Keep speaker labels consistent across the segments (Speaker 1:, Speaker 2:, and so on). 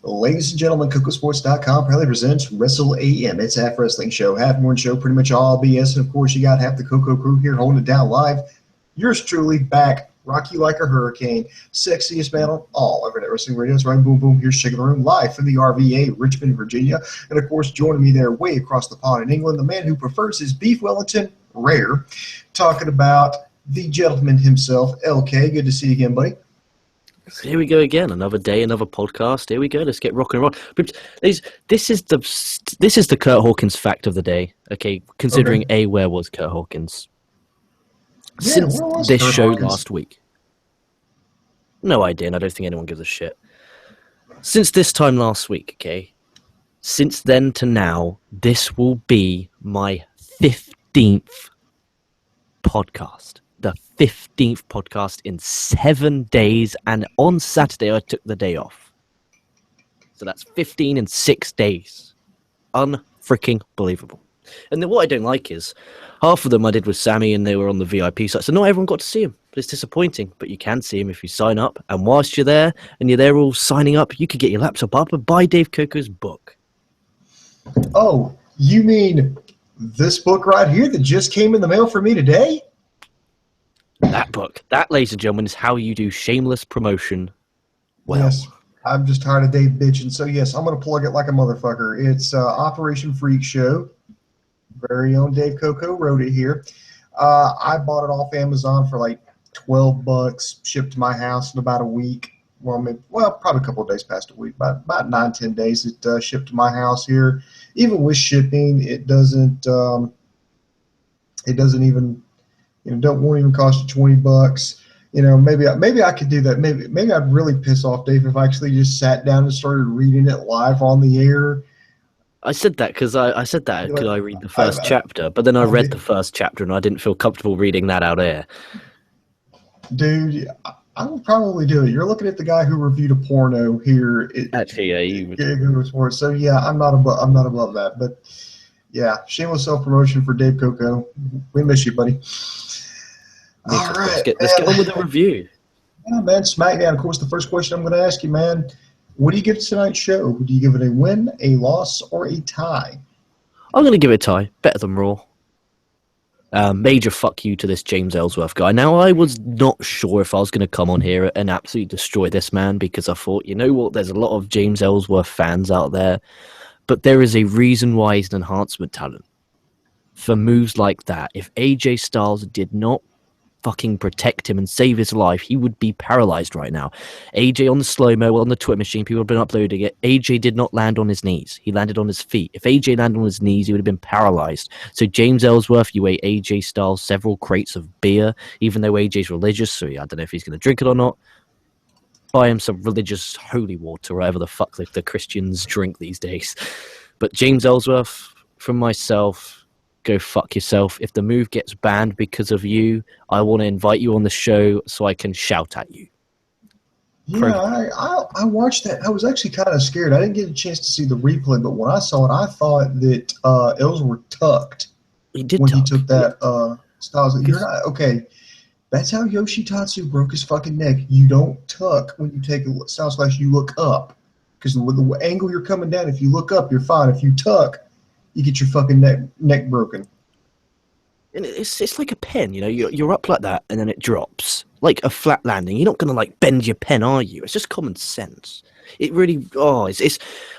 Speaker 1: Ladies and gentlemen, KocoSports.com proudly presents Wrestle AM. It's half wrestling show, half morning show, pretty much all BS. And of course, you got half the Koco crew here holding it down live. Yours truly back, rock you like a hurricane, sexiest man on all over wrestling radio. It's right, boom, boom. Here's Shaking the Room live from the RVA, Richmond, Virginia. And of course, joining me there way across the pond in England, the man who prefers his beef Wellington rare, talking about the gentleman himself, LK. Good to see you again, buddy.
Speaker 2: Here we go again. Another day, another podcast. Here we go. Let's get rocking and roll. But this is the Kurt Hawkins fact of the day. Okay, considering where was Kurt Hawkins since this show last week? No idea, and I don't think anyone gives a shit. Since this time last week, okay. Since then to now, this will be my 15th podcast. The 15th podcast in 7 days, and on Saturday I took the day off. So that's 15 in 6 days. Unfreaking believable. And then what I don't like is, half of them I did with Sammy and they were on the VIP site, so not everyone got to see him. But it's disappointing, but you can see him if you sign up. And whilst you're there, and you're there all signing up, you could get your laptop up and buy Dave Koco's book.
Speaker 1: Oh, you mean this book right here that just came in the mail for me today?
Speaker 2: That book, that, ladies and gentlemen, is how you do shameless promotion well.
Speaker 1: Yes, I'm just tired of Dave bitching. So, yes, I'm going to plug it like a motherfucker. It's Operation Freakshow. Very own Dave Koco wrote it here. I bought it off Amazon for like $12, shipped to my house in about a week. Well, probably a couple of days past a week, about 9-10 days it shipped to my house here. Even with shipping, it doesn't even... won't even cost you $20. Maybe I could do that. Maybe I'd really piss off Dave if I actually just sat down and started reading it live on the air.
Speaker 2: I said that because I read the first chapter, but then I read the first chapter and I didn't feel comfortable reading that out air.
Speaker 1: Dude, I would probably do it. You're looking at the guy who reviewed a porno here.
Speaker 2: Actually, yeah, you would.
Speaker 1: KocoSports. So yeah, I'm not above that, but. Yeah, shameless self-promotion for Dave Koco. We miss you, buddy. All right.
Speaker 2: Let's get on with the review.
Speaker 1: Yeah, man, SmackDown. Of course, the first question I'm going to ask you, man, what do you give tonight's show? Do you give it a win, a loss, or a tie?
Speaker 2: I'm going to give it a tie. Better than Raw. Major fuck you to this James Ellsworth guy. Now, I was not sure if I was going to come on here and absolutely destroy this man because I thought, you know what, there's a lot of James Ellsworth fans out there. But there is a reason why he's an enhancement talent. For moves like that, if AJ Styles did not fucking protect him and save his life, he would be paralyzed right now. AJ on the slow-mo, on the Twit machine, people have been uploading it. AJ did not land on his knees. He landed on his feet. If AJ landed on his knees, he would have been paralyzed. So James Ellsworth, you weigh AJ Styles several crates of beer, even though AJ's religious, so I don't know if he's going to drink it or not. Buy him some religious holy water, whatever the fuck the Christians drink these days. But James Ellsworth, from myself, go fuck yourself. If the move gets banned because of you, I want to invite you on the show so I can shout at you.
Speaker 1: Yeah, I watched that. I was actually kind of scared. I didn't get a chance to see the replay, but when I saw it, I thought that Ellsworth tucked.
Speaker 2: He did
Speaker 1: when
Speaker 2: tuck.
Speaker 1: He took that Styles. You're not okay. That's how Yoshitatsu broke his fucking neck. You don't tuck when you take a Styles Clash. You look up. Because with the angle you're coming down, if you look up, you're fine. If you tuck, you get your fucking neck broken.
Speaker 2: And it's like a pen, you're up like that, and then it drops. Like a flat landing. You're not going to, bend your pen, are you? It's just common sense. It really, it's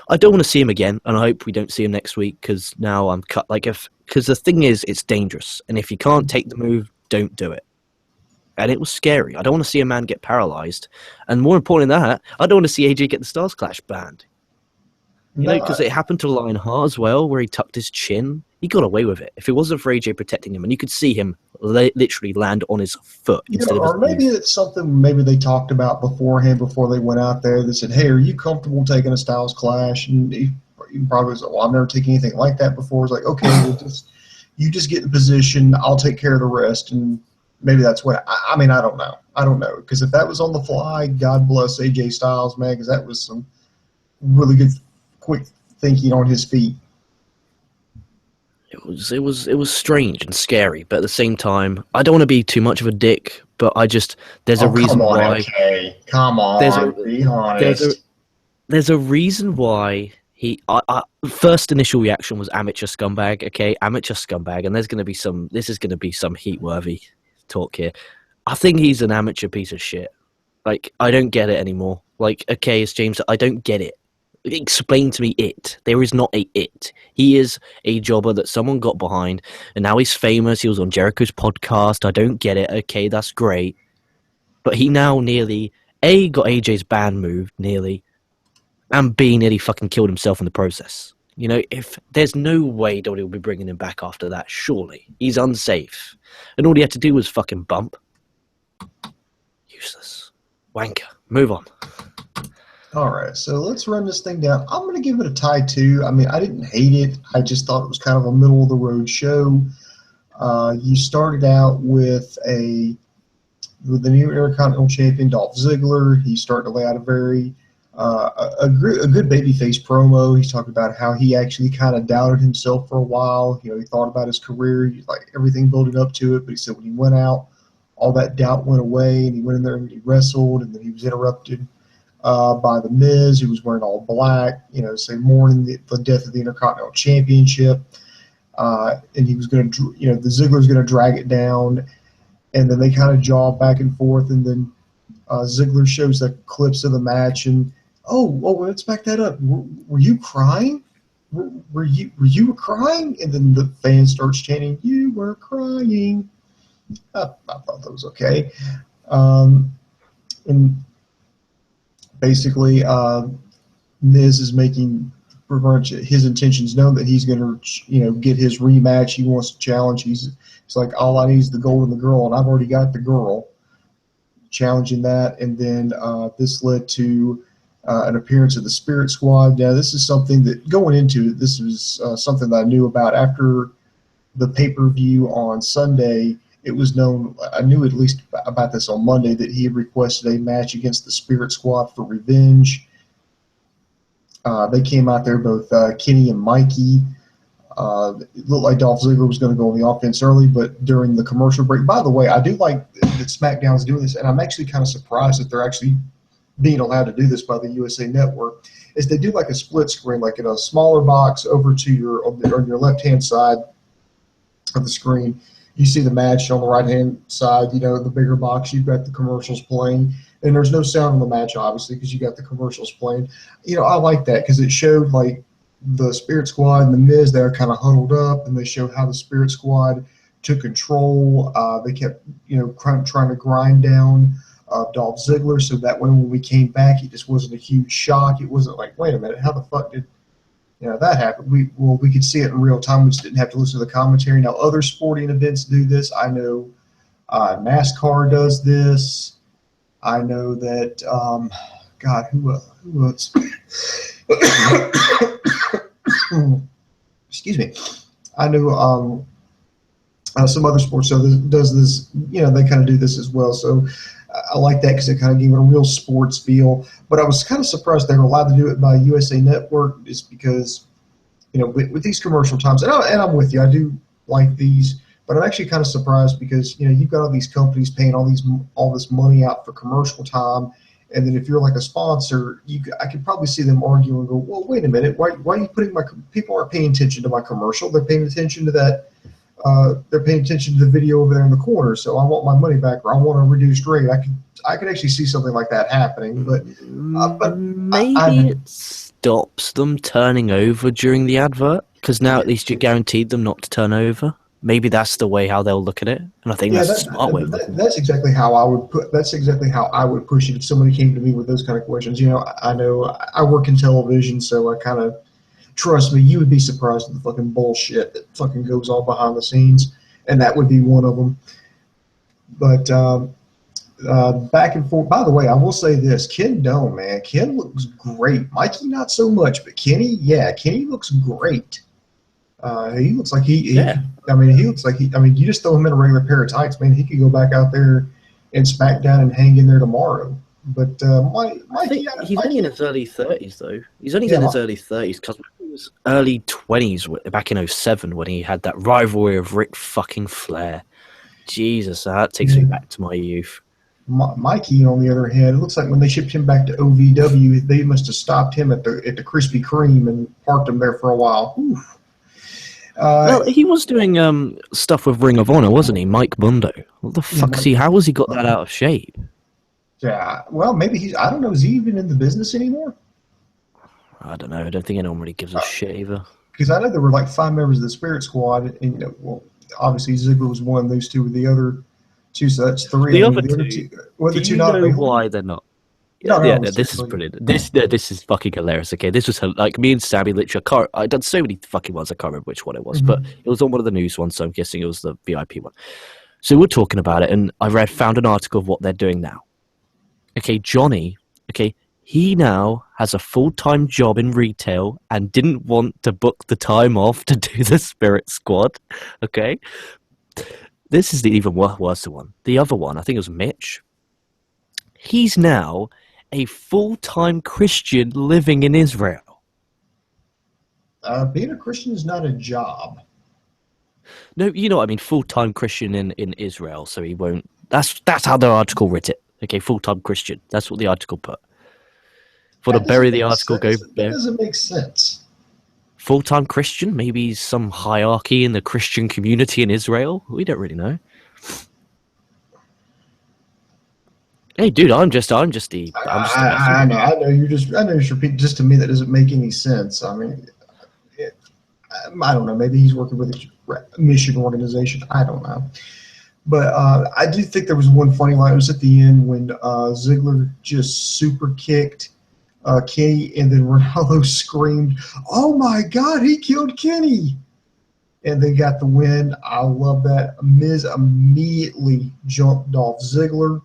Speaker 2: I don't want to see him again, and I hope we don't see him next week, because now I'm cut. Because the thing is, it's dangerous. And if you can't take the move, don't do it. And it was scary. I don't want to see a man get paralyzed. And more important than that, I don't want to see AJ get the Styles Clash banned. Because it happened to Lionheart as well, where he tucked his chin. He got away with it. If it wasn't for AJ protecting him, and you could see him literally land on his foot.
Speaker 1: Or maybe it's something maybe they talked about beforehand before they went out there. They said, hey, are you comfortable taking a Styles Clash? And he probably was like, well, I've never taken anything like that before. It's like, okay, you just get in position. I'll take care of the rest. And maybe that's what I mean. I don't know because if that was on the fly, God bless AJ Styles, man, because that was some really good, quick thinking on his feet.
Speaker 2: It was strange and scary, but at the same time, I don't want to be too much of a dick, but there's a reason why.
Speaker 1: Okay. Come on, be honest.
Speaker 2: there's a reason why first initial reaction was amateur scumbag. Okay, amateur scumbag, and this is going to be some heat worthy talk here. I think he's an amateur piece of shit. Like, I don't get it anymore. Like, okay, it's James. I don't get it. Explain to me it. There is not a it. He is a jobber that someone got behind, and now he's famous. He was on Jericho's podcast. I don't get it. Okay, that's great. But he now nearly, A, got AJ's band moved, nearly, and B, nearly fucking killed himself in the process. You know, if there's no way WWE will be bringing him back after that, surely. He's unsafe. And all he had to do was fucking bump. Useless. Wanker. Move on.
Speaker 1: All right, so let's run this thing down. I'm going to give it a tie, too. I mean, I didn't hate it. I just thought it was kind of a middle-of-the-road show. You started out with the new Intercontinental Champion, Dolph Ziggler. He started to lay out a very a good babyface promo. He's talking about how he actually kind of doubted himself for a while. You know, he thought about his career, like everything building up to it. But he said when he went out, all that doubt went away, and he went in there and he wrestled, and then he was interrupted by The Miz, who was wearing all black. You know, say mourning the death of the Intercontinental Championship, and he was going to, you know, the Ziggler's going to drag it down, and then they kind of jaw back and forth, and then Ziggler shows the clips of the match, and let's back that up. Were you crying? Were you crying? And then the fan starts chanting, "You were crying." I thought that was okay. And basically, Miz is making his intentions known that he's going to, you know, get his rematch. He wants to challenge. He's like, all I need is the gold and the girl, and I've already got the girl. Challenging that, and then this led to an appearance of the Spirit Squad. Now, this is something that, going into it, this was something that I knew about after the pay-per-view on Sunday. It was known, I knew at least about this on Monday, that he had requested a match against the Spirit Squad for revenge. They came out there, both Kenny and Mikey. It looked like Dolph Ziggler was going to go on the offense early, but during the commercial break, by the way, I do like that SmackDown is doing this, and I'm actually kind of surprised that they're actually being allowed to do this by the USA Network, is they do like a split screen, like in a smaller box over to on your left-hand side of the screen. You see the match on the right-hand side, you know, the bigger box, you've got the commercials playing, and there's no sound on the match, obviously, because you got the commercials playing. You know, I like that because it showed, like, the Spirit Squad and the Miz, they're kind of huddled up, and they showed how the Spirit Squad took control. They kept, you know, trying to grind down Dolph Ziggler, so that way when we came back, it just wasn't a huge shock. It wasn't like, wait a minute, how the fuck did, you know, that happen? We could see it in real time. We just didn't have to listen to the commentary. Now, other sporting events do this. I know NASCAR does this. I know that, God, who else? Excuse me. I know some other sports does this. You know, they kind of do this as well. So I like that because it kind of gave it a real sports feel. But I was kind of surprised they were allowed to do it by USA Network, is because, you know, with these commercial times, and I'm with you, I do like these, but I'm actually kind of surprised because, you know, you've got all these companies paying all this money out for commercial time. And then if you're like a sponsor, I could probably see them argue and go, well, wait a minute, why are you putting people aren't paying attention to my commercial. They're paying attention to that. They're paying attention to the video over there in the corner. So I want my money back, or I want a reduced rate. I could actually see something like that happening. But
Speaker 2: maybe it stops them turning over during the advert, because now at least you're guaranteed them not to turn over. Maybe that's the way how they'll look at it, and I think that's a smart way.
Speaker 1: That's exactly how I would put. That's exactly how I would push it if somebody came to me with those kind of questions. You know I work in television, so I kind of trust me. You would be surprised at the fucking bullshit that fucking goes on behind the scenes, and that would be one of them. But back and forth. By the way, I will say this: Ken Dome, man, Ken looks great. Mikey, not so much, but Kenny, yeah, Kenny looks great. He looks like he looks like you just throw him in a regular pair of tights, man. He could go back out there and SmackDown and hang in there tomorrow. But Mikey,
Speaker 2: he's only in his early 30s, though. He's only in his early 30s because he was early 20s back in 07 when he had that rivalry of Ric fucking Flair. Jesus, that takes me back to my youth.
Speaker 1: Mikey, on the other hand, it looks like when they shipped him back to OVW, they must have stopped him at the Krispy Kreme and parked him there for a while.
Speaker 2: Well, he was doing stuff with Ring of Honor, wasn't he? Mike Mundo. What the fuck's he? How has he got that out of shape?
Speaker 1: Yeah, well, maybe he's. I don't know. Is he even in the business anymore?
Speaker 2: I don't know. I don't think anyone really gives a shit either.
Speaker 1: Because I know there were like 5 members of the Spirit Squad, and well, obviously Ziggler was one. Those two were the other two. So that's 3.
Speaker 2: The other two.
Speaker 1: Well, the
Speaker 2: Do
Speaker 1: two
Speaker 2: you
Speaker 1: not
Speaker 2: know why they're not? Yeah, this is brilliant. This is fucking hilarious. Okay, this was like me and Sammy literally. I've done so many fucking ones. I can't remember which one it was, but it was on one of the news ones. So I'm guessing it was the VIP one. So we're talking about it, and I found an article of what they're doing now. Okay, Johnny. Okay, he now has a full-time job in retail and didn't want to book the time off to do the Spirit Squad. Okay, this is the even worse one. The other one, I think it was Mitch. He's now a full-time Christian living in Israel.
Speaker 1: Being a Christian is not a job.
Speaker 2: No, you know what I mean. Full-time Christian in Israel, so he won't. That's how the article writ it. Okay, full-time Christian. That's what the article put. For to bury the article, go.
Speaker 1: That doesn't make sense.
Speaker 2: Full-time Christian? Maybe some hierarchy in the Christian community in Israel. We don't really know. Hey, dude, I'm just
Speaker 1: I know you're repeating. Just to me, that doesn't make any sense. I mean, I don't know. Maybe he's working with a mission organization. I don't know. But I do think there was one funny line. It was at the end when Ziggler just super kicked Kenny, and then Ronaldo screamed, "Oh my God, he killed Kenny!" And they got the win. I love that. Miz immediately jumped off Ziggler.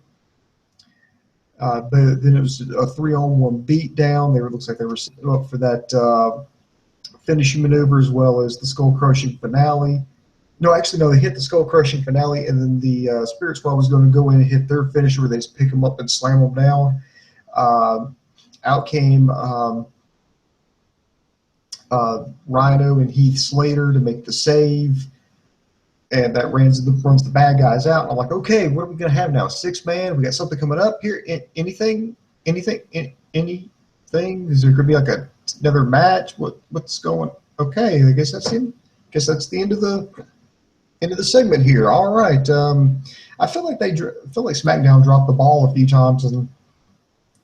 Speaker 1: But then it was a 3-on-1 beatdown. Looks like they were setting up for that finishing maneuver as well as the skull-crushing finale. No, actually, no, they hit the skull-crushing finale, and then the Spirit Squad was going to go in and hit their finisher where they just pick them up and slam them down. Out came Rhino and Heath Slater to make the save. And that runs the bad guys out. And I'm like, okay, what are we going to have now? 6-man? We got something coming up here? Anything? Is there going to be like another match? What's going? Okay, I guess that's the end of the segment here. All right. I feel like SmackDown dropped the ball a few times, and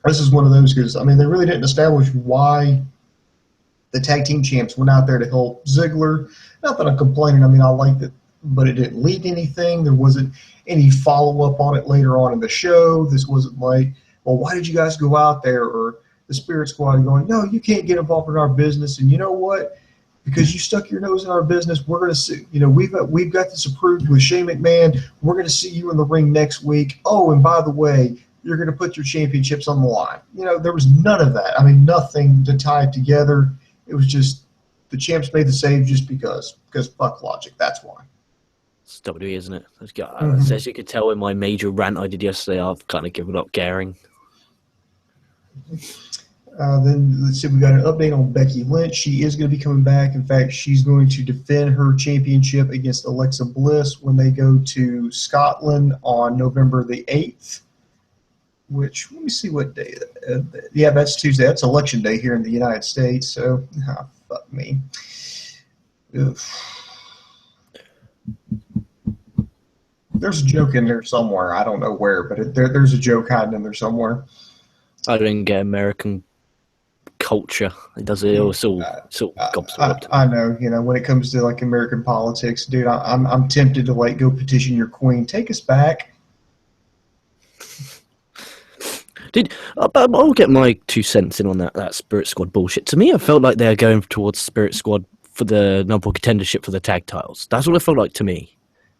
Speaker 1: this is one of those because I mean they really didn't establish why the tag team champs went out there to help Ziggler. Not that I'm complaining. I mean I liked it. But it didn't lead to anything. There wasn't any follow-up on it later on in the show. This wasn't like, well, why did you guys go out there? Or the Spirit Squad going, no, you can't get involved in our business. And you know what? Because you stuck your nose in our business, we're going to see, we've got this approved with Shane McMahon. We're going to see you in the ring next week. Oh, and by the way, you're going to put your championships on the line. There was none of that. I mean, nothing to tie it together. It was just the champs made the save just because fuck logic. That's why.
Speaker 2: It's WWE, isn't it? As you could tell in my major rant I did yesterday, I've kind of given up caring.
Speaker 1: Then let's see, we got an update on Becky Lynch. She is going to be coming back. In fact, she's going to defend her championship against Alexa Bliss when they go to Scotland on November the 8th. Which, let me see what day. Yeah, that's Tuesday. That's Election Day here in the United States. So, fuck me. Ugh. There's a joke in there somewhere. I don't know where, but there's a joke hiding in there somewhere.
Speaker 2: I don't get American culture. It does it all sort of gobsmacked.
Speaker 1: I know. When it comes to like American politics, dude, I'm tempted to like go petition your queen. Take us back.
Speaker 2: Dude, I'll get my 2 cents in on that Spirit Squad bullshit. To me, I felt like they were going towards Spirit Squad for the number one contendership for the tag titles. That's what it felt like to me.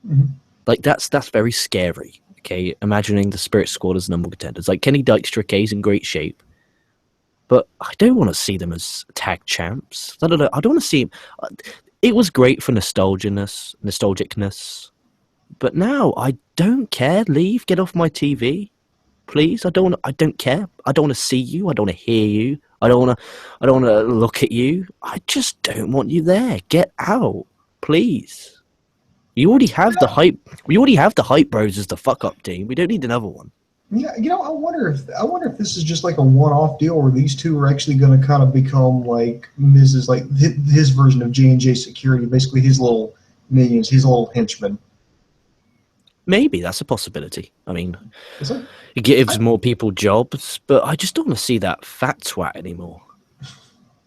Speaker 2: Mm-hmm. Like, that's very scary, okay? Imagining the Spirit Squad as number one contenders. Like, Kenny Dykstra is in great shape, but I don't want to see them as tag champs. I don't want to see him. It was great for nostalgicness, but now I don't care. Leave. Get off my TV, please. I don't care. I don't want to see you. I don't want to hear you. I don't want to look at you. I just don't want you there. Get out, please. You already have the hype. We already have the hype bros as the fuck up team. We don't need another one.
Speaker 1: Yeah, I wonder if this is just like a one-off deal, or these two are actually going to kind of become like Mrs. like his version of J&J Security, basically his little minions, his little henchmen.
Speaker 2: Maybe that's a possibility. I mean,
Speaker 1: It's like,
Speaker 2: it gives
Speaker 1: I,
Speaker 2: more people jobs, but I just don't want to see that fat twat anymore.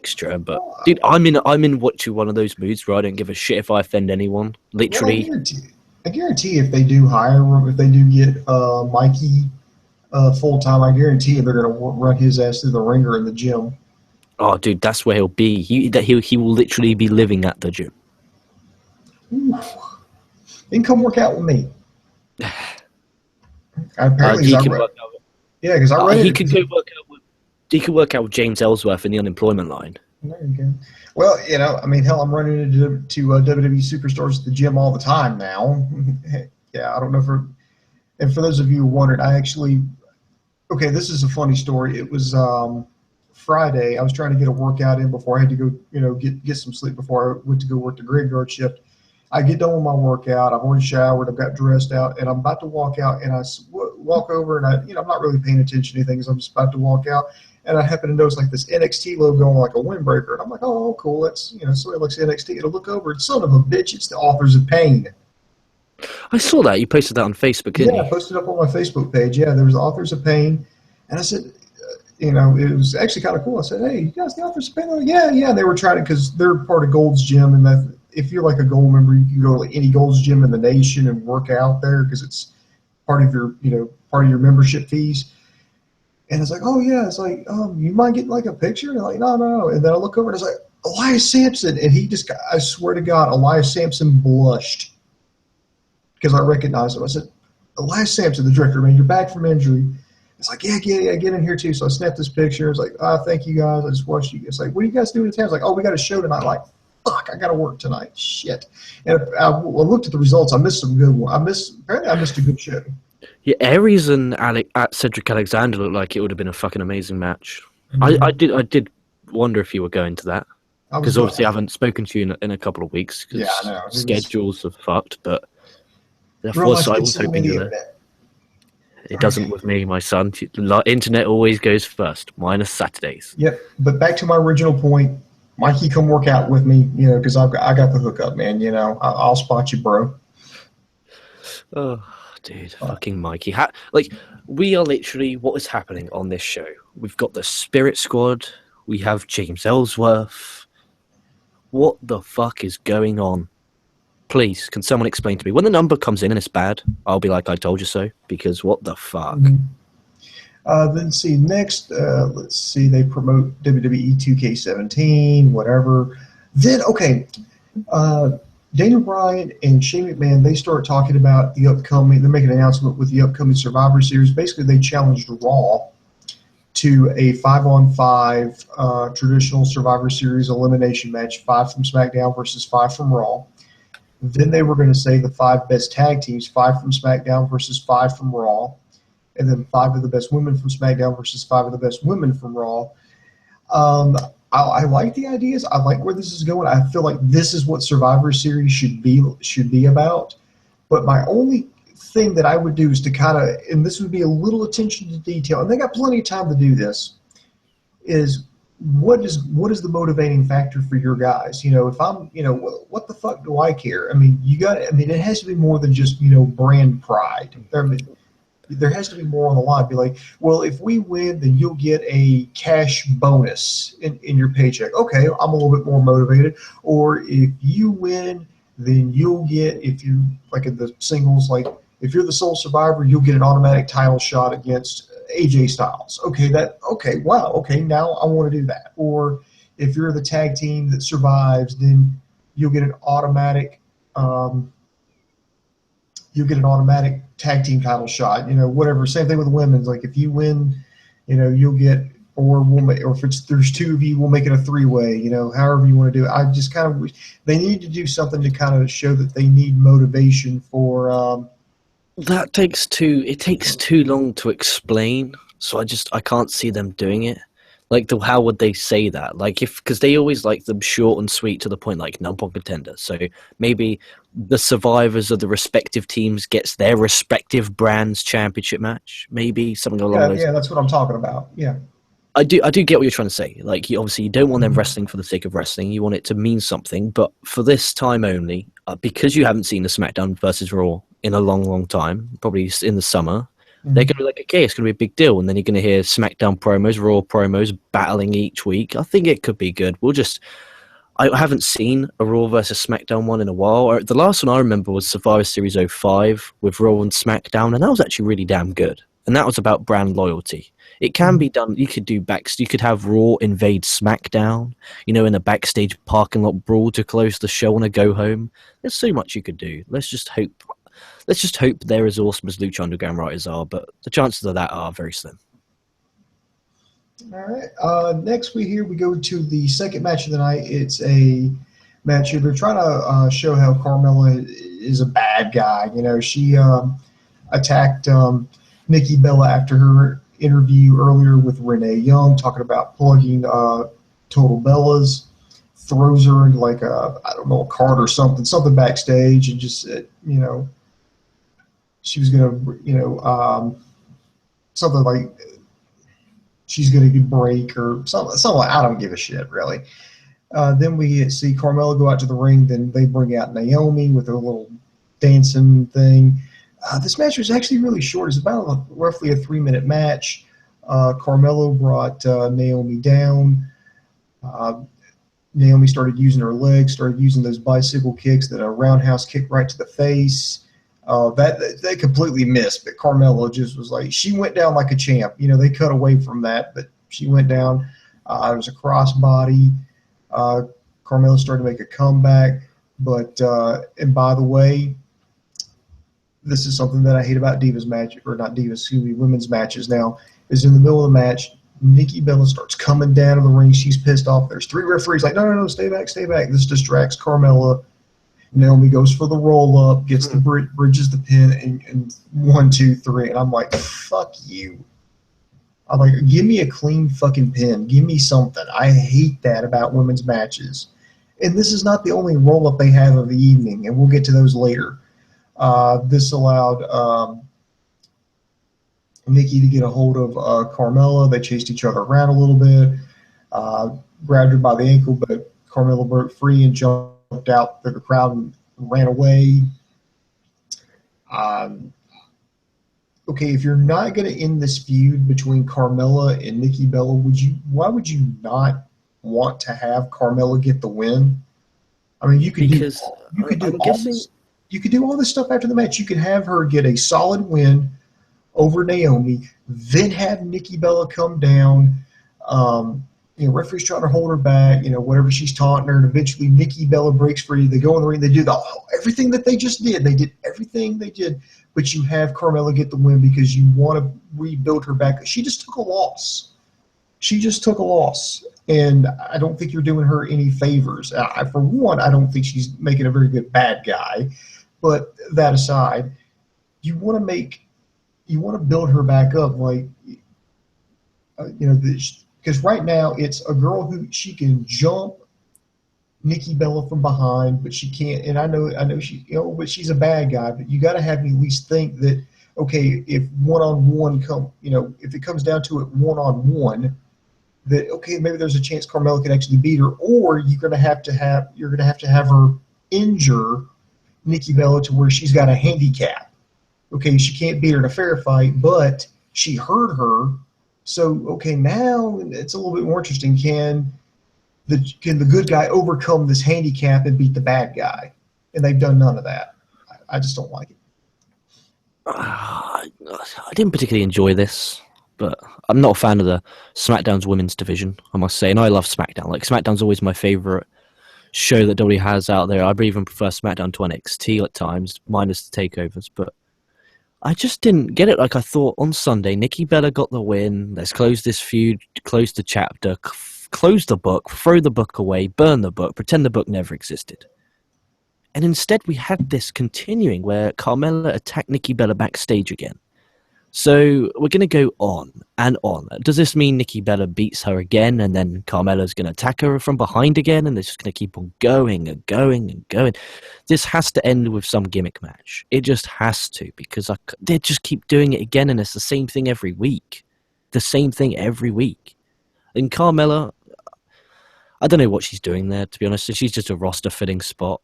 Speaker 2: Extra, but
Speaker 1: well,
Speaker 2: dude, I'm in watching one of those moods where I don't give a shit if I offend anyone.
Speaker 1: well,
Speaker 2: Literally,
Speaker 1: I guarantee if they do hire him, if they do get Mikey full time, I guarantee you they're going to run his ass through the ringer in the gym.
Speaker 2: oh, dude, that's where he'll be. He will literally be living at the gym.
Speaker 1: Ooh. Then come work out with me. Apparently,
Speaker 2: He can work out.
Speaker 1: yeah, because I read
Speaker 2: He
Speaker 1: it.
Speaker 2: could go work out with. He could work out with James Ellsworth in the unemployment line.
Speaker 1: There you go. Well, I mean, hell, I'm running into WWE superstars at the gym all the time now. Yeah, I don't know and for those of you who wondered, okay, this is a funny story. It was Friday. I was trying to get a workout in before I had to go, get some sleep before I went to go work the graveyard shift. I get done with my workout. I've already showered. I've got dressed out, and I'm about to walk out. And I walk over, and I'm not really paying attention to anything, so I'm just about to walk out. And I happen to notice like this NXT logo on like a windbreaker, and I'm like, oh, cool. That's so it looks NXT. And I look over, and son of a bitch, it's the Authors of Pain.
Speaker 2: I saw that. You posted that on Facebook, didn't
Speaker 1: Yeah,
Speaker 2: you?
Speaker 1: I posted up on my Facebook page. Yeah, there was the Authors of Pain, and I said, it was actually kind of cool. I said, hey, you guys the Authors of Pain? Like, yeah, yeah. And they were trying to, because they're part of Gold's Gym, and that if you're like a Gold member, you can go to like any Gold's Gym in the nation and work out there because it's part of your membership fees. And it's like, oh yeah, it's like, you mind getting like a picture? And I'm like, no, no, no. And then I look over and it's like Elias Sampson, and I swear to God, Elias Sampson blushed because I recognized him. I said, Elias Sampson, the director, man, you're back from injury. It's like, yeah, get in here too. So I snapped this picture. It's like, thank you guys. I just watched you. It's like, what are you guys doing in town? It's like, oh, we got a show tonight. I'm like, fuck, I got to work tonight. Shit. And I looked at the results. I missed some good ones. Apparently I missed a good show.
Speaker 2: Yeah, Aries and Cedric Alexander looked like it would have been a fucking amazing match.
Speaker 1: Mm-hmm.
Speaker 2: I did wonder if you were going to that because obviously I haven't spoken to you in a couple of weeks because
Speaker 1: I know.
Speaker 2: schedules are fucked. But I
Speaker 1: Real
Speaker 2: was
Speaker 1: life
Speaker 2: hoping
Speaker 1: the
Speaker 2: you're there. It doesn't with me, my son. Internet always goes first, minus Saturdays.
Speaker 1: Yep. But back to my original point, Mikey, come work out with me, because I got the hookup, man. I'll spot you, bro.
Speaker 2: Oh, dude, fucking Mikey. We are literally, what is happening on this show? We've got the Spirit Squad. We have James Ellsworth. What the fuck is going on? Please, can someone explain to me? When the number comes in and it's bad, I'll be like, I told you so, because what the fuck?
Speaker 1: Mm-hmm. Then see, next, let's see, they promote WWE 2K17, whatever. Then, okay, Daniel Bryan and Shane McMahon, they start talking about they're making an announcement with the upcoming Survivor Series. Basically, they challenged Raw to a 5-on-5 traditional Survivor Series elimination match, 5 from SmackDown versus 5 from Raw. Then they were going to say the 5 best tag teams, 5 from SmackDown versus 5 from Raw, and then 5 of the best women from SmackDown versus 5 of the best women from Raw. I like the ideas. I like where this is going. I feel like this is what Survivor Series should be about. But my only thing that I would do is to kind of, and this would be a little attention to detail, and they got plenty of time to do this, is what is the motivating factor for your guys? If I'm, what the fuck do I care? I mean, it has to be more than just, brand pride. There has to be more on the line. Be like, well, if we win, then you'll get a cash bonus in your paycheck. Okay, I'm a little bit more motivated. Or if you win, then you'll get, if you, like in the singles, like if you're the sole survivor, you'll get an automatic title shot against AJ Styles. Wow, now I want to do that. Or if you're the tag team that survives, then you'll get an automatic tag team title shot. Whatever. Same thing with the women's. Like if you win, you'll get, or if there's 2 of you, we'll make it a 3-way. However you want to do it. I just kind of wish they need to do something to kind of show that they need motivation for.
Speaker 2: It takes too long to explain, so I can't see them doing it. Like, how would they say that? Like, because they always like them short and sweet to the point, like number one contender. So maybe the survivors of the respective teams gets their respective brands championship match. Maybe something along
Speaker 1: Yeah,
Speaker 2: those.
Speaker 1: yeah, that's what I'm talking about. Yeah.
Speaker 2: I do get what you're trying to say. Like, obviously, you don't want them wrestling for the sake of wrestling. You want it to mean something. But for this time only, because you haven't seen the SmackDown versus Raw in a long, long time, probably in the summer, they're going to be like, okay, it's going to be a big deal. And then you're going to hear SmackDown promos, Raw promos battling each week. I think it could be good. I haven't seen a Raw versus SmackDown one in a while. The last one I remember was Survivor Series '05 with Raw and SmackDown, and that was actually really damn good. And that was about brand loyalty. It can be done. You could do you could have Raw invade SmackDown, in a backstage parking lot brawl to close the show on a go home. There's so much you could do. Let's just hope they're as awesome as Lucha Underground writers are, but the chances of that are very slim.
Speaker 1: All right. Next, we go to the second match of the night. It's a match here. They're trying to show how Carmella is a bad guy. She attacked Nikki Bella after her interview earlier with Renee Young, talking about plugging Total Bellas, throws her into like a cart or something backstage, and just said, she was gonna, something like she's gonna break or something like, I don't give a shit really. Then we see Carmella go out to the ring. Then they bring out Naomi with a little dancing thing. This match was actually really short. It's about roughly a 3-minute match. Carmella brought Naomi down. Naomi started using her legs, started using those bicycle kicks, that a roundhouse kick right to the face. That they completely missed, but Carmella just was like, she went down like a champ. They cut away from that, but she went down. It was a crossbody. Carmella started to make a comeback, but and by the way, this is something that I hate about women's matches now, is in the middle of the match, Nikki Bella starts coming down to the ring. She's pissed off. There's 3 referees like, no, stay back. This distracts Carmella. Naomi goes for the roll-up, gets the bridges the pin, and 1, 2, 3. And I'm like, fuck you. I'm like, give me a clean fucking pin. Give me something. I hate that about women's matches. And this is not the only roll-up they have of the evening, and we'll get to those later. This allowed Nikki to get a hold of Carmella. They chased each other around a little bit, grabbed her by the ankle, but Carmella broke free and jumped out through the crowd and ran away. Okay, if you're not going to end this feud between Carmella and Nikki Bella, why would you not want to have Carmella get the win? I mean, you could do all this stuff after the match. You could have her get a solid win over Naomi, then have Nikki Bella come down. Referee's trying to hold her back, whatever she's taunting her, and eventually Nikki Bella breaks free. They go in the ring. They do everything that they just did. They did everything they did, but you have Carmella get the win because you want to rebuild her back. She just took a loss. And I don't think you're doing her any favors. For one, I don't think she's making a very good bad guy. But that aside, you want to build her back up, because right now it's a girl who she can jump Nikki Bella from behind, but she can't. And I know she, but she's a bad guy. But you got to have me at least think that, okay, if one-on-one if it comes down to it one-on-one, that okay, maybe there's a chance Carmella could actually beat her, or you're gonna have to have her injure Nikki Bella to where she's got a handicap. Okay, she can't beat her in a fair fight, but she hurt her. So okay, now it's a little bit more interesting. Can the good guy overcome this handicap and beat the bad guy? And they've done none of that. I just don't like it.
Speaker 2: I didn't particularly enjoy this, but I'm not a fan of the SmackDown's women's division, I must say. And I love SmackDown. Like, SmackDown's always my favorite show that WWE has out there. I even prefer SmackDown to NXT at times, minus the takeovers. But I just didn't get it. Like, I thought on Sunday, Nikki Bella got the win. Let's close this feud, close the chapter, close the book, throw the book away, burn the book, pretend the book never existed. And instead we had this continuing where Carmella attacked Nikki Bella backstage again. So we're going to go on and on. Does this mean Nikki Bella beats her again and then Carmella's going to attack her from behind again and it's just going to keep on going and going and going? This has to end with some gimmick match. It just has to, because they just keep doing it again and it's the same thing every week. The same thing every week. And Carmella, I don't know what she's doing there, to be honest. She's just a roster-fitting spot.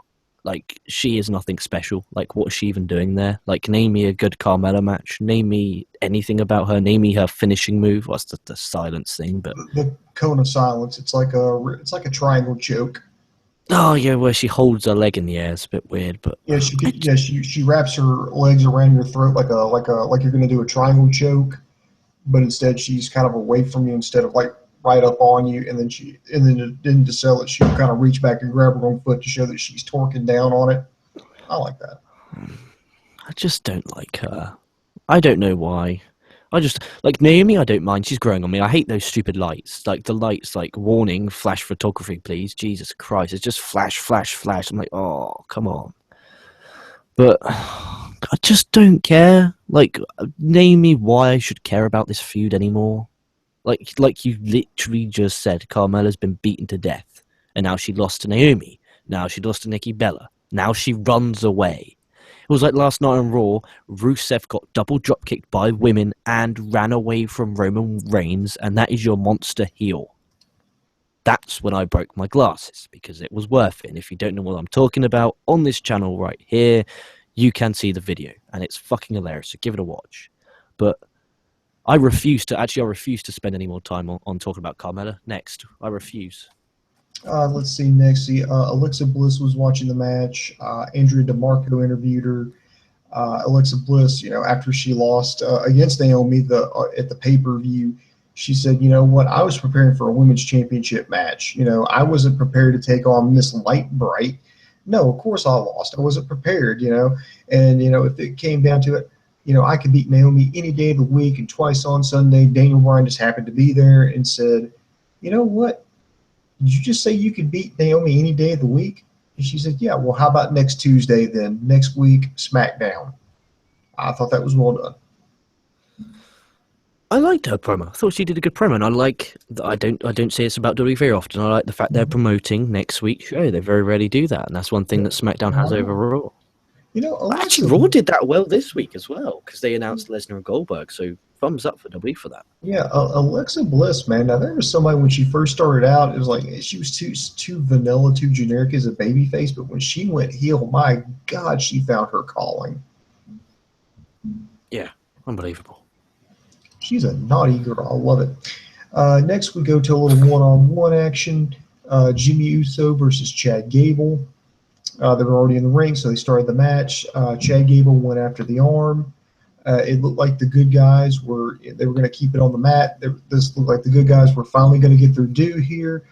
Speaker 2: Like, she is nothing special. Like, what is she even doing there? Like, name me a good Carmella match. Name me anything about her. Name me her finishing move. What's the silence thing? But
Speaker 1: the cone of silence. It's like a triangle choke.
Speaker 2: Oh yeah, where she holds her leg in the air. It's a bit weird, but
Speaker 1: yeah, she wraps her legs around your throat like you're gonna do a triangle choke, but instead she's kind of away from you instead of like right up on you, and then to sell it, she'll kind of reach back and grab her own foot to show that she's torquing down on it. I like that.
Speaker 2: I just don't like her. I don't know why. I just like Naomi. I don't mind. She's growing on me. I hate those stupid lights. Like the lights, like warning, flash photography, please. Jesus Christ, it's just flash, flash, flash. I'm like, oh, come on. But I just don't care. Like, name me why I should care about this feud anymore. Like you literally just said, Carmella's been beaten to death, and now she lost to Naomi. Now she lost to Nikki Bella. Now she runs away. It was like last night on Raw, Rusev got double drop kicked by women and ran away from Roman Reigns, and that is your monster heel. That's when I broke my glasses, because it was worth it. And if you don't know what I'm talking about, on this channel right here, you can see the video, and it's fucking hilarious, so give it a watch. But I refuse to spend any more time on talking about Carmella. Next, I refuse.
Speaker 1: Let's see. Next, Alexa Bliss was watching the match. Andrea DeMarco interviewed her. Alexa Bliss, after she lost against Naomi at the pay-per-view, she said, "You know what? I was preparing for a women's championship match. I wasn't prepared to take on Miss Light Bright. No, of course I lost. I wasn't prepared. And if it came down to it." I could beat Naomi any day of the week, and twice on Sunday, Daniel Bryan just happened to be there and said, "You know what? Did you just say you could beat Naomi any day of the week?" And she said, "Yeah, well, how about next Tuesday then? Next week, SmackDown." I thought that was well done.
Speaker 2: I liked her promo. I thought she did a good promo, and I don't say it's about WWE very often. I like the fact they're promoting next week's show. They very rarely do that, and that's one thing that SmackDown has over Raw. Actually, Raw did that well this week as well, because they announced Lesnar and Goldberg, so thumbs up for WWE for that.
Speaker 1: Yeah, Alexa Bliss, man. Now, there was somebody when she first started out, it was like she was too vanilla, too generic as a babyface, but when she went heel, my God, she found her calling.
Speaker 2: Yeah, unbelievable.
Speaker 1: She's a naughty girl. I love it. Next, we go to a little one-on-one action. Jimmy Uso versus Chad Gable. They were already in the ring, so they started the match. Chad Gable went after the arm. It looked like the good guys were going to keep it on the mat. This looked like the good guys were finally going to get their due here.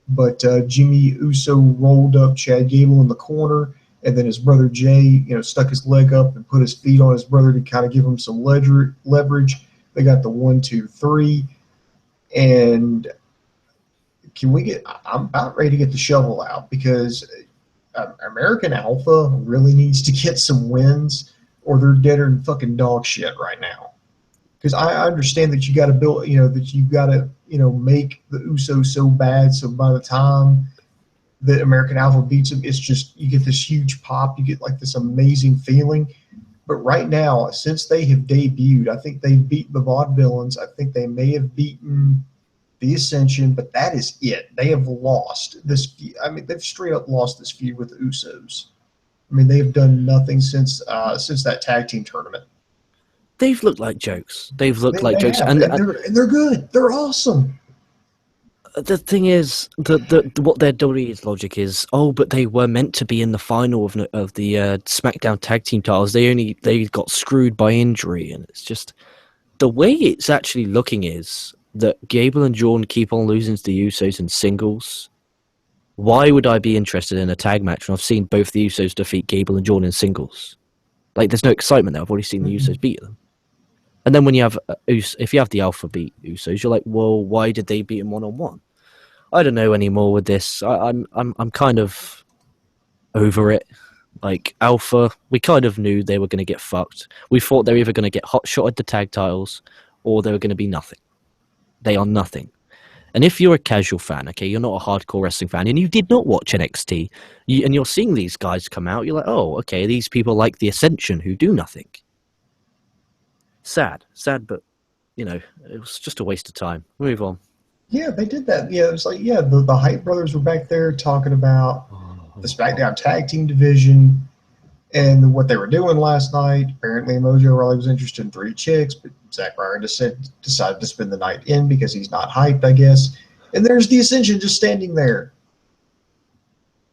Speaker 1: But Jimmy Uso rolled up Chad Gable in the corner, and then his brother Jay, stuck his leg up and put his feet on his brother to kind of give him some leverage. They got the 1, 2, 3, and I'm about ready to get the shovel out, because American Alpha really needs to get some wins, or they're deader than fucking dog shit right now. Because I understand that you got to build, that you got to, make the Usos so bad, so by the time that American Alpha beats them, it's just, you get this huge pop, you get like this amazing feeling. But right now, since they have debuted, I think they've beaten the Vaudevillains. I think they may have beaten the Ascension, but that is it. They have lost this feud. I mean, they've straight up lost this feud with the Usos. I mean, they've done nothing since that tag team tournament.
Speaker 2: They've looked like jokes. They've looked like jokes,
Speaker 1: and they're good. They're awesome.
Speaker 2: The thing is, what their WWE's logic is, but they were meant to be in the final of the SmackDown tag team titles. They got screwed by injury, and it's just the way it's actually looking is that Gable and Jordan keep on losing to the Usos in singles. Why would I be interested in a tag match when I've seen both the Usos defeat Gable and Jordan in singles? Like, there's no excitement there. I've already seen the Usos beat them. And then when you have if you have the Alpha beat Usos, you're like, well, why did they beat them one-on-one? I don't know anymore with this. I'm kind of over it. Like, Alpha, we kind of knew they were going to get fucked. We thought they were either going to get hot shot at the tag titles or they were going to be nothing. They are nothing. And if you're a casual fan, okay, you're not a hardcore wrestling fan, and you did not watch NXT, and you're seeing these guys come out, you're like, oh, okay, these people like the Ascension who do nothing. Sad, but, it was just a waste of time. Move on.
Speaker 1: Yeah, they did that. Yeah, it was like, the Hype Brothers were back there talking about the SmackDown Tag Team division and what they were doing last night. Apparently, Mojo Rawley was interested in 3 chicks, but Zack Ryder decided to spend the night in because he's not hyped, I guess. And there's the Ascension just standing there.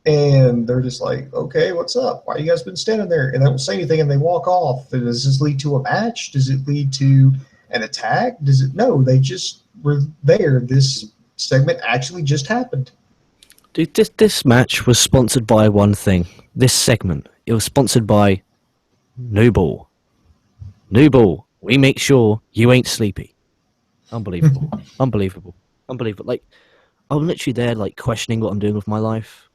Speaker 1: And they're just like, okay, what's up? Why you guys been standing there? And they don't say anything and they walk off. Does this lead to a match? Does it lead to an attack? No, they just were there. This segment actually just happened.
Speaker 2: Dude, this match was sponsored by one thing. This segment, it was sponsored by No Ball. No Ball. We make sure you ain't sleepy. Unbelievable. Unbelievable. Like, I'm literally there, like, questioning what I'm doing with my life.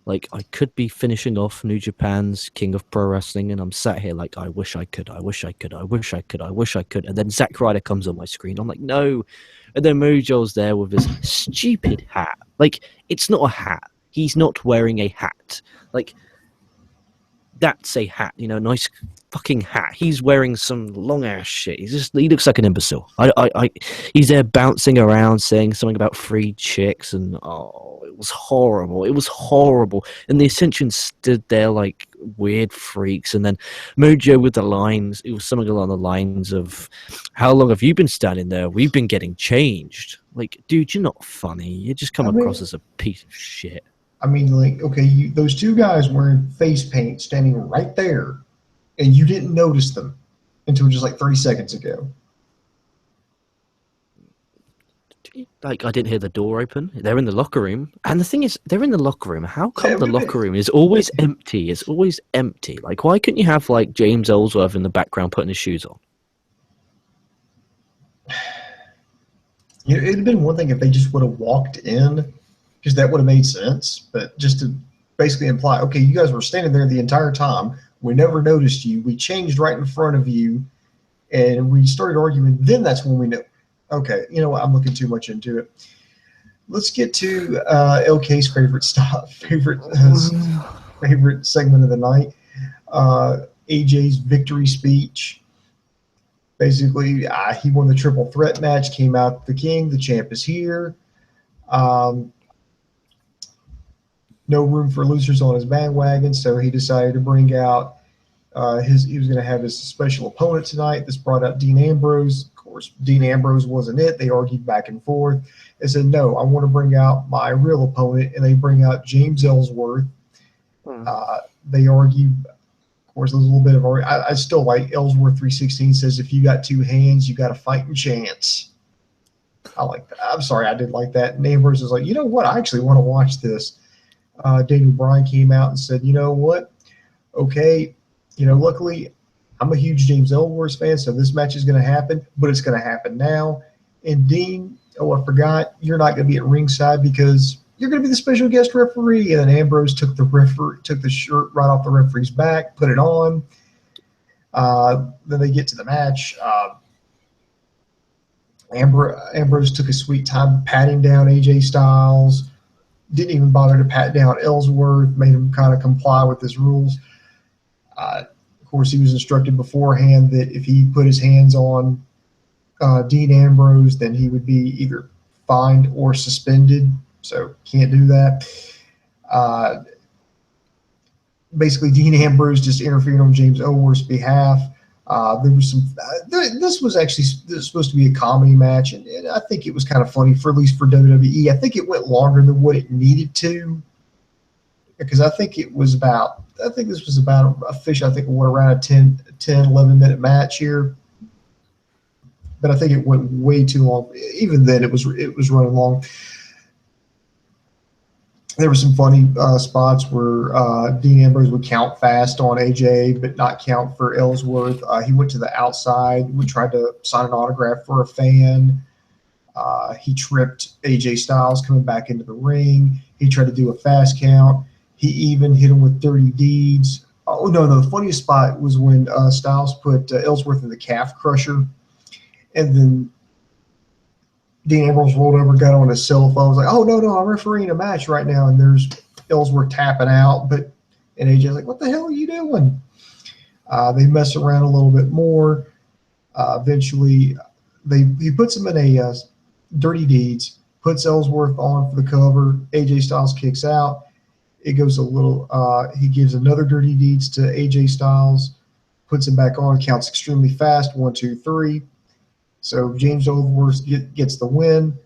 Speaker 2: Like, I could be finishing off New Japan's King of Pro Wrestling, and I'm sat here like, I wish I could. And then Zack Ryder comes on my screen. I'm like, no. And then Mojo's there with his stupid hat. Like, it's not a hat. He's not wearing a hat. Like, that's a hat, nice fucking hat. He's wearing some long ass shit. He looks like an imbecile. He's there bouncing around saying something about 3 chicks, and it was horrible. And the Ascension stood there like weird freaks, and then Mojo with the lines, it was something along the lines of, how long have you been standing there? We've been getting changed. Like, dude, you're not funny. You just come across as a piece of shit.
Speaker 1: I mean, like, okay, those 2 guys wearing face paint standing right there, and you didn't notice them until just like 30 seconds ago.
Speaker 2: Like, I didn't hear the door open. They're in the locker room. And the thing is, they're in the locker room. How come the locker room is always empty? It's always empty. Like, why couldn't you have, like, James Ellsworth in the background putting his shoes on?
Speaker 1: It'd have been one thing if they just would have walked in, because that would have made sense. But just to basically imply, okay, you guys were standing there the entire time. We never noticed you. We changed right in front of you, and we started arguing. Then that's when we knew. Okay, you know what? I'm looking too much into it. Let's get to LK's favorite segment of the night. AJ's victory speech. Basically, he won the triple threat match, came out the king, the champ is here. No room for losers on his bandwagon, so he decided to bring out he was going to have his special opponent tonight. This brought out Dean Ambrose. Of course, Dean Ambrose wasn't it. They argued back and forth. They said, no, I want to bring out my real opponent, and they bring out James Ellsworth. They argue. Of course, there's a little bit of I still like Ellsworth 316 says, if you got 2 hands, you got a fighting chance. I like that. I'm sorry, I did like that. And Ambrose is like, you know what? I actually want to watch this. Daniel Bryan came out and said, you know what? Okay, luckily I'm a huge James Ellsworth fan, so this match is going to happen, but it's going to happen now. And Dean, I forgot, you're not going to be at ringside because you're going to be the special guest referee. And then Ambrose took the shirt right off the referee's back, put it on. Then they get to the match. Ambrose took a sweet time patting down AJ Styles. Didn't even bother to pat down Ellsworth, made him kind of comply with his rules. Of course, he was instructed beforehand that if he put his hands on Dean Ambrose, then he would be either fined or suspended. So can't do that. Basically, Dean Ambrose just interfered on James Ellsworth's behalf. There was some. This was supposed to be a comedy match, and I think it was kind of funny at least for WWE. I think it went longer than what it needed to, because I think this was about around a 10, 11 minute match here. But I think it went way too long. Even then, it was running long. There were some funny spots where Dean Ambrose would count fast on AJ, but not count for Ellsworth. He went to the outside. We tried to sign an autograph for a fan. He tripped AJ Styles coming back into the ring. He tried to do a fast count. He even hit him with dirty deeds. Oh no, the funniest spot was when Styles put Ellsworth in the calf crusher, and then Dean Ambrose rolled over, got on his cell phone, was like, "Oh no, I'm refereeing a match right now," and there's Ellsworth tapping out, and AJ's like, "What the hell are you doing?" They mess around a little bit more. Eventually, he puts him in a Dirty Deeds, puts Ellsworth on for the cover. AJ Styles kicks out. It goes a little. He gives another Dirty Deeds to AJ Styles, puts him back on, counts extremely fast. 1, 2, 3. So James Ellsworth gets the win.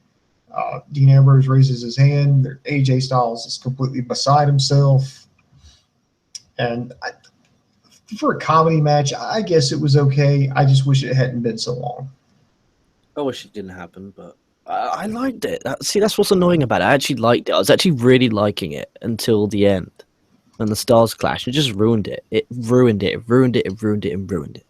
Speaker 1: Dean Ambrose raises his hand. AJ Styles is completely beside himself. And for a comedy match, I guess it was okay. I just wish it hadn't been so long.
Speaker 2: I wish it didn't happen, but I liked it. That's what's annoying about it. I actually liked it. I was actually really liking it until the end. And the stars clash. It just ruined it. It ruined it. It ruined it. It ruined it. And ruined it.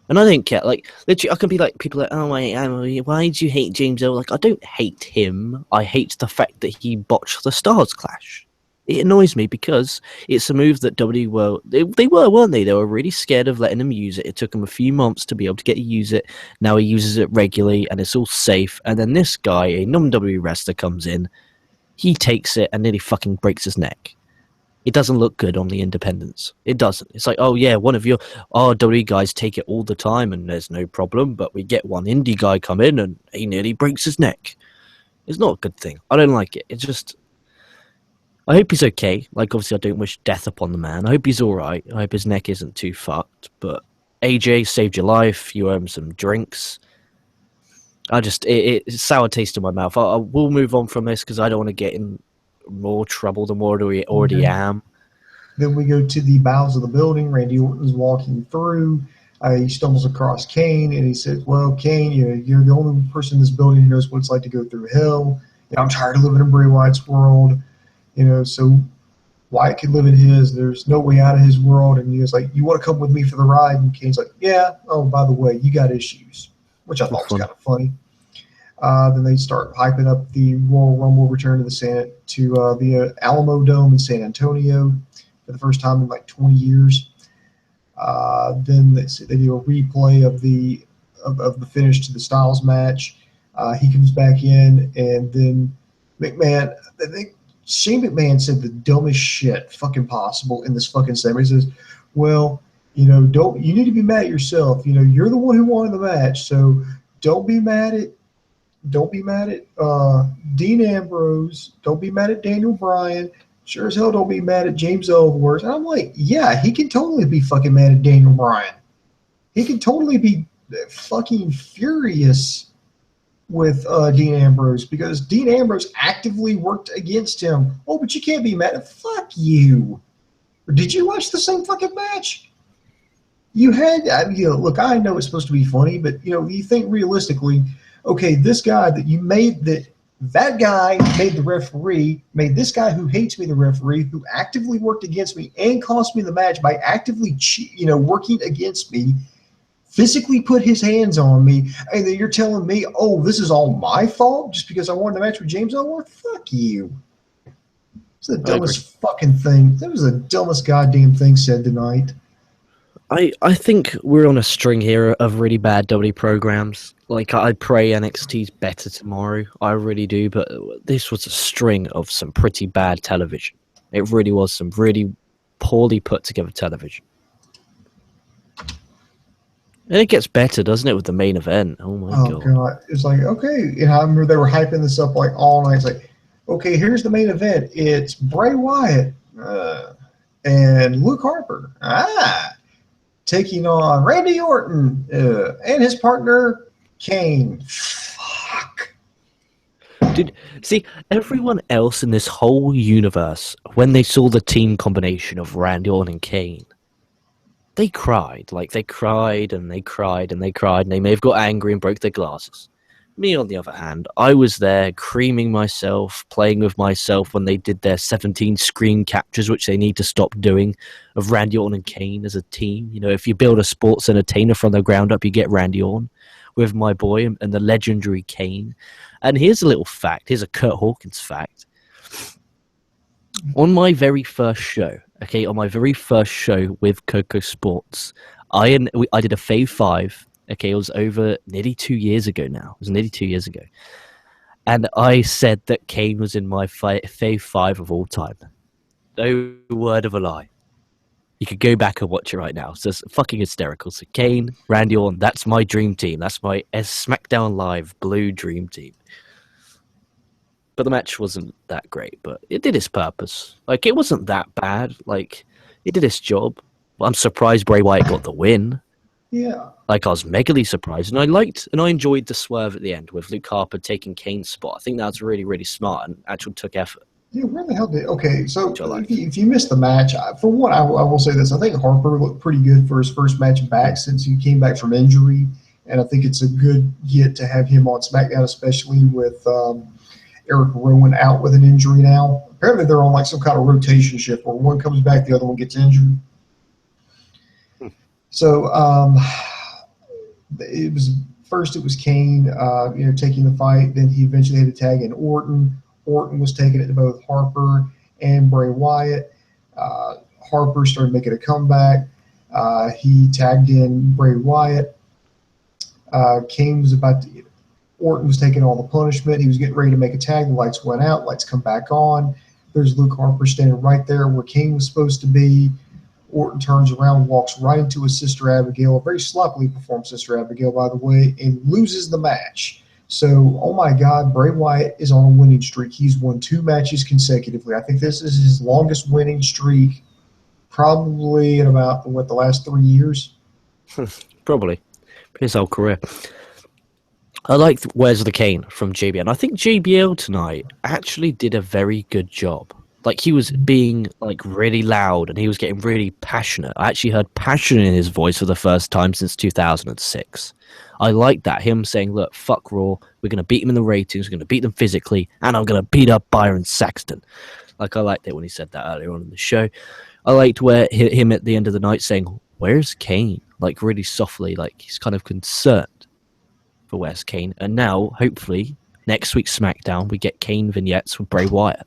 Speaker 2: And I don't care. Like, literally, I can be like, people are like, oh, why do you hate James Earl? Like, I don't hate him. I hate the fact that he botched the Stars Clash. It annoys me because it's a move that WWE were, they were, weren't they? They were really scared of letting him use it. It took him a few months to be able to get to use it. Now he uses it regularly and it's all safe. And then this guy, a non-WWE wrestler, comes in. He takes it and nearly fucking breaks his neck. It doesn't look good on the independents. It doesn't. It's like, oh yeah, one of your WWE guys take it all the time and there's no problem, but we get one indie guy come in and he nearly breaks his neck. It's not a good thing. I don't like it. It's just, I hope he's okay. Like, obviously I don't wish death upon the man. I hope he's alright. I hope his neck isn't too fucked. But AJ saved your life. You owe him some drinks. It's sour taste in my mouth. I will move on from this because I don't want to get in more trouble than what I already am.
Speaker 1: Then we go to the bowels of the building. Randy Orton's walking through. He stumbles across Kane, and he says, well, Kane, you're the only person in this building who knows what it's like to go through hell. I'm tired of living in Bray Wyatt's world. So Wyatt can live in his. There's no way out of his world. And he was like, you want to come with me for the ride? And Kane's like, yeah. Oh, by the way, you got issues, which I thought was kind of funny. Then they start hyping up the Royal Rumble return to the Alamo Dome in San Antonio for the first time in like 20 years. Then they do a replay of the finish to the Styles match. He comes back in, and then McMahon. I think Shane McMahon said the dumbest shit fucking possible in this fucking segment. He says, "Well, you need to be mad at yourself. You're the one who won the match, so don't be mad at." Don't be mad at Dean Ambrose. Don't be mad at Daniel Bryan. Sure as hell don't be mad at James Ellsworth. And I'm like, yeah, he can totally be fucking mad at Daniel Bryan. He can totally be fucking furious with Dean Ambrose because Dean Ambrose actively worked against him. Oh, but you can't be mad. Fuck you. Did you watch the same fucking match? You had, look, I know it's supposed to be funny, but, you think realistically, okay, this guy that you made, that guy made the referee, made this guy who hates me the referee, who actively worked against me and cost me the match by actively, working against me, physically put his hands on me, and then you're telling me, oh, this is all my fault just because I won the match with James Ellsworth? Fuck you. It's the dumbest fucking thing. That was the dumbest goddamn thing said tonight.
Speaker 2: I think we're on a string here of really bad WWE programs. Like, I pray NXT's better tomorrow. I really do. But this was a string of some pretty bad television. It really was some really poorly put together television. And it gets better, doesn't it, with the main event? Oh, my God.
Speaker 1: It's like, okay. I remember they were hyping this up like all night. It's like, okay, here's the main event. It's Bray Wyatt and Luke Harper. Taking on Randy Orton and his partner, Kane. Fuck.
Speaker 2: Dude, see, everyone else in this whole universe, when they saw the team combination of Randy Orton and Kane, they cried. Like, they cried and they cried and they cried, and they may have got angry and broke their glasses. Me, on the other hand, I was there creaming myself, playing with myself when they did their 17 screen captures, which they need to stop doing, of Randy Orton and Kane as a team. If you build a sports entertainer from the ground up, you get Randy Orton with my boy and the legendary Kane. And here's a little fact. Here's a Kurt Hawkins fact. On my very first show, okay, on my very first show with KocoSports, I did a Fave 5. Okay, it was over nearly 2 years ago now. It was nearly 2 years ago. And I said that Kane was in my Fave 5 of all time. No word of a lie. You could go back and watch it right now. So it's fucking hysterical. So Kane, Randy Orton, that's my dream team. That's my SmackDown Live blue dream team. But the match wasn't that great, but it did its purpose. Like, it wasn't that bad. Like, it did its job. I'm surprised Bray Wyatt got the win.
Speaker 1: Yeah.
Speaker 2: Like, I was megally surprised. And I enjoyed the swerve at the end with Luke Harper taking Kane's spot. I think that was really, really smart and actually took effort.
Speaker 1: Yeah, where the hell did... Okay, so
Speaker 2: Like.
Speaker 1: if you missed the match, for one, I will say this. I think Harper looked pretty good for his first match back since he came back from injury. And I think it's a good get to have him on SmackDown, especially with Eric Rowan out with an injury now. Apparently they're on like some kind of rotation shift where one comes back, the other one gets injured. So it was Kane, taking the fight. Then he eventually had to tag in Orton. Orton was taking it to both Harper and Bray Wyatt. Harper started making a comeback. He tagged in Bray Wyatt. Kane was Orton was taking all the punishment. He was getting ready to make a tag. The lights went out. Lights come back on. There's Luke Harper standing right there where Kane was supposed to be. Orton turns around, walks right into his Sister Abigail, a very sloppily performed Sister Abigail, by the way, and loses the match. So, oh my God, Bray Wyatt is on a winning streak. He's won 2 matches consecutively. I think this is his longest winning streak, probably in about, the last 3 years?
Speaker 2: Probably. His whole career. I liked Where's the Kane from JBL. I think JBL tonight actually did a very good job. Like, he was being, like, really loud and he was getting really passionate. I actually heard passion in his voice for the first time since 2006. I like that. Him saying, look, fuck Raw. We're going to beat him in the ratings. We're going to beat them physically. And I'm going to beat up Byron Saxton. Like, I liked it when he said that earlier on in the show. I liked him at the end of the night saying, where's Kane? Like, really softly. Like, he's kind of concerned for where's Kane. And now, hopefully, next week's SmackDown, we get Kane vignettes with Bray Wyatt.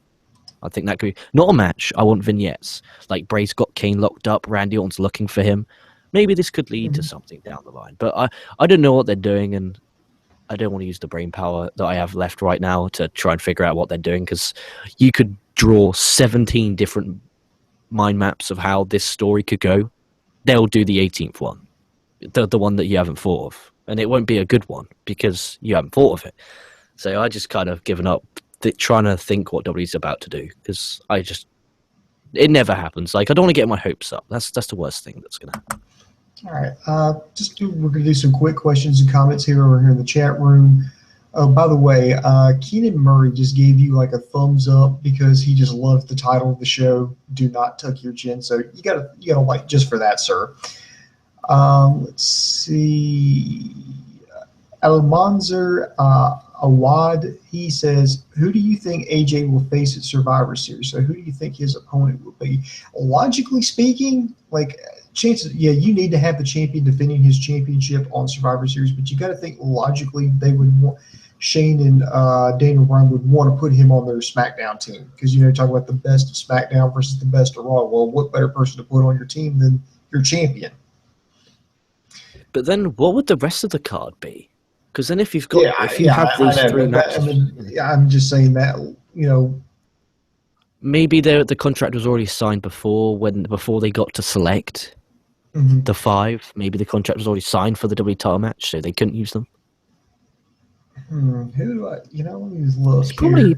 Speaker 2: I think that could be not a match. I want vignettes. Like, Bray's got Kane locked up. Randy Orton's looking for him. Maybe this could lead to something down the line. But I don't know what they're doing, and I don't want to use the brain power that I have left right now to try and figure out what they're doing, because you could draw 17 different mind maps of how this story could go. They'll do the 18th one, the one that you haven't thought of. And it won't be a good one because you haven't thought of it. So I just kind of given up trying to think what WWE's about to do, because it never happens. Like, I don't want to get my hopes up. That's the worst thing that's going to happen.
Speaker 1: All right. We're going to do some quick questions and comments over here in the chat room. By the way, Keenan Murray just gave you like a thumbs up because he just loved the title of the show. Do not tuck your chin. So you gotta like just for that, sir. Let's see. Almanzar Awad, he says, who do you think AJ will face at Survivor Series? So who do you think his opponent will be? Logically speaking, like, chances, yeah, you need to have the champion defending his championship on Survivor Series, but you got to think logically they would want, Shane and Daniel Bryan would want to put him on their SmackDown team, because, talk about the best of SmackDown versus the best of Raw. Well, what better person to put on your team than your champion?
Speaker 2: But then what would the rest of the card be? Because then if you have these 3 matches,
Speaker 1: I'm just saying that,
Speaker 2: maybe the contract was already signed before they got to select the 5. Maybe the contract was already signed for the WWE title match, so they couldn't use them.
Speaker 1: Who do I? Let me just look.
Speaker 2: It's probably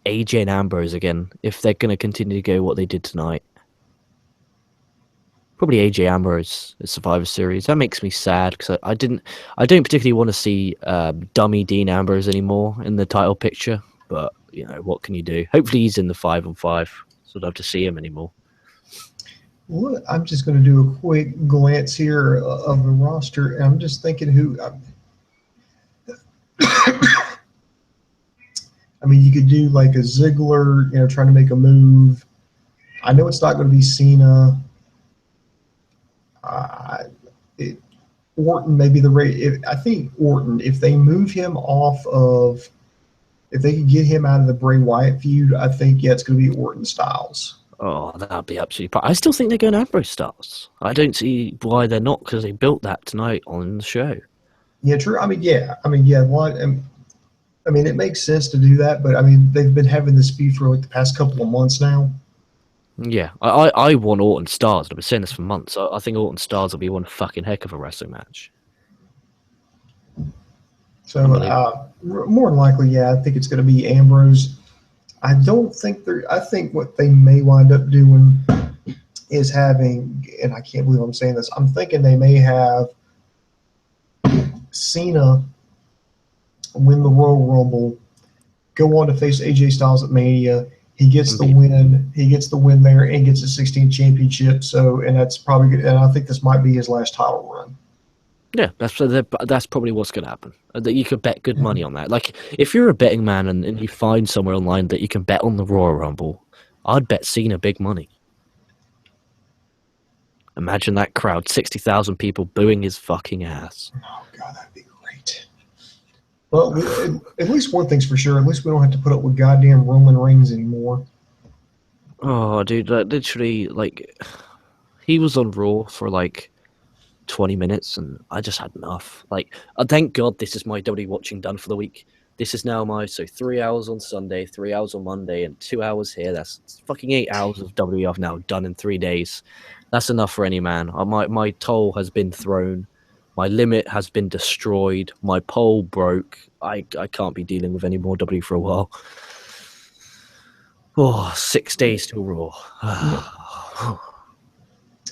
Speaker 2: AJ and Ambrose again, if they're going to continue to go what they did tonight. Probably AJ Ambrose at Survivor Series. That makes me sad, because I don't particularly want to see dummy Dean Ambrose anymore in the title picture. But what can you do? Hopefully he's in the 5-on-5, so I'd love to see him anymore.
Speaker 1: Well, I'm just going to do a quick glance here of the roster, and I'm just thinking who. I mean, you could do like a Ziggler, trying to make a move. I know it's not going to be Cena. Orton may be the rate. I think Orton, if they move him off of, if they could get him out of the Bray Wyatt feud, I think it's going to be Orton Styles.
Speaker 2: Oh, that'd be absolutely. I still think they're going Ambrose Styles. I don't see why they're not because they built that tonight on the show.
Speaker 1: Yeah, true. I mean, yeah. I mean, yeah. What? I mean, it makes sense to do that, but I mean, they've been having this beef for like the past couple of months now.
Speaker 2: Yeah, I want Orton Stars. I've been saying this for months. I think Orton Stars will be one fucking heck of a wrestling match.
Speaker 1: So more than likely, yeah, I think it's going to be Ambrose. I don't think they're. I think what they may wind up doing is having, and I can't believe I'm saying this. I'm thinking they may have Cena win the Royal Rumble, go on to face AJ Styles at Mania. He gets the win. He gets the win there and gets a 16th championship. So, and that's probably good. And I think this might be his last title run.
Speaker 2: Yeah, that's probably what's going to happen. That you could bet good money on that. Like, if you're a betting man and you find somewhere online that you can bet on the Royal Rumble, I'd bet Cena big money. Imagine that crowd, 60,000 people booing his fucking ass.
Speaker 1: Oh, God, that'd be great. Well, at least one thing's for sure. At least we don't have to put up with goddamn Roman Reigns anymore.
Speaker 2: Oh, dude, literally, like, he was on Raw for, 20 minutes, and I just had enough. Like, thank God this is my WWE watching done for the week. This is now 3 hours on Sunday, 3 hours on Monday, and 2 hours here. That's fucking 8 hours of WWE I've now done in 3 days. That's enough for any man. My toll has been thrown. My limit has been destroyed. My pole broke. I can't be dealing with any more WWE for a while. Oh, 6 days till Raw.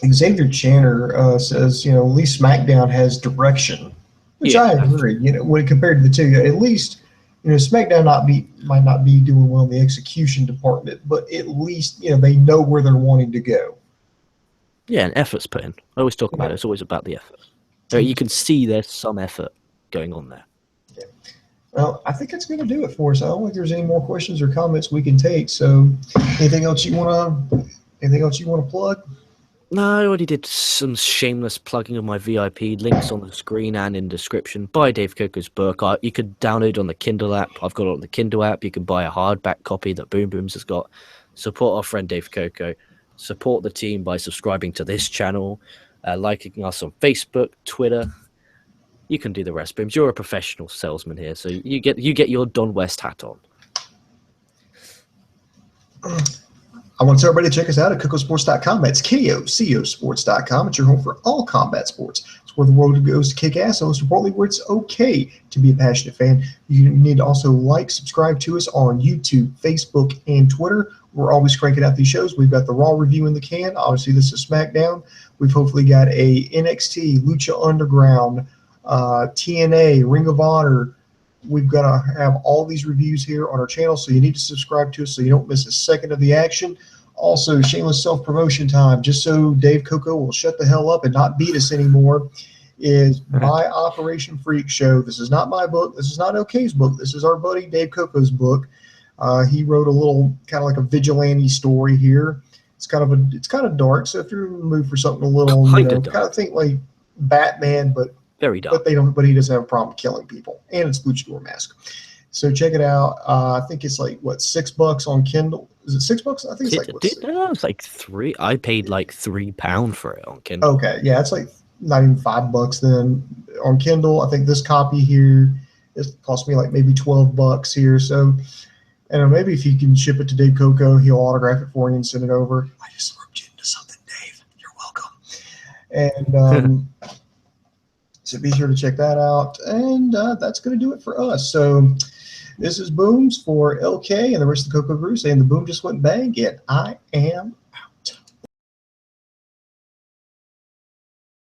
Speaker 1: Xavier Channer says, at least SmackDown has direction, which I agree. When compared to the two, at least SmackDown might not be doing well in the execution department, but at least they know where they're wanting to go.
Speaker 2: Yeah, and effort's put in. I always talk about it. It's always about the effort. You can see there's some effort going on there.
Speaker 1: Yeah. Well, I think that's going to do it for us. I don't think there's any more questions or comments we can take. So, anything else you want to plug?
Speaker 2: No, I already did some shameless plugging of my VIP. Links on the screen and in description. Buy Dave Koco's book. You could download on the Kindle app. I've got it on the Kindle app. You can buy a hardback copy that Boom Booms has got. Support our friend Dave Koco. Support the team by subscribing to this channel, liking us on Facebook, Twitter. You can do the rest, Booms. You're a professional salesman here, so you get your Don West hat on.
Speaker 1: I want everybody to check us out at KocoSports.com. That's KocoSports.com. It's your home for all combat sports. It's where the world goes to kick ass, and most importantly, where it's okay to be a passionate fan. You need to also subscribe to us on YouTube, Facebook, and Twitter. We're always cranking out these shows. We've got the Raw review in the can. Obviously, this is SmackDown. We've hopefully got a NXT, Lucha Underground, TNA, Ring of Honor. We've got to have all these reviews here on our channel, so you need to subscribe to us so you don't miss a second of the action. Also, shameless self-promotion time, just so Dave Koco will shut the hell up and not beat us anymore, is my Operation Freakshow. This is not my book. This is not OK's book. This is our buddy Dave Koco's book. He wrote a little kind of like a vigilante story here. It's kind of dark, so if you're in the mood for something a little, kind of think like Batman, but
Speaker 2: very dark.
Speaker 1: But he doesn't have a problem killing people, and it's Luchador Mask. So check it out. I think it's $6 on Kindle. Is it $6? I think it's
Speaker 2: no, it's like $3. I paid £3 for it on Kindle.
Speaker 1: Okay, yeah, it's not even $5 then on Kindle. I think this copy here cost me maybe $12 here. So, maybe if you can ship it to Dave Koco, he'll autograph it for you and send it over. I just roped you into something, Dave. You're welcome. And so be sure to check that out. And that's going to do it for us. So this is Booms for LK and the rest of the Koco crew saying the boom just went bang, and I am out.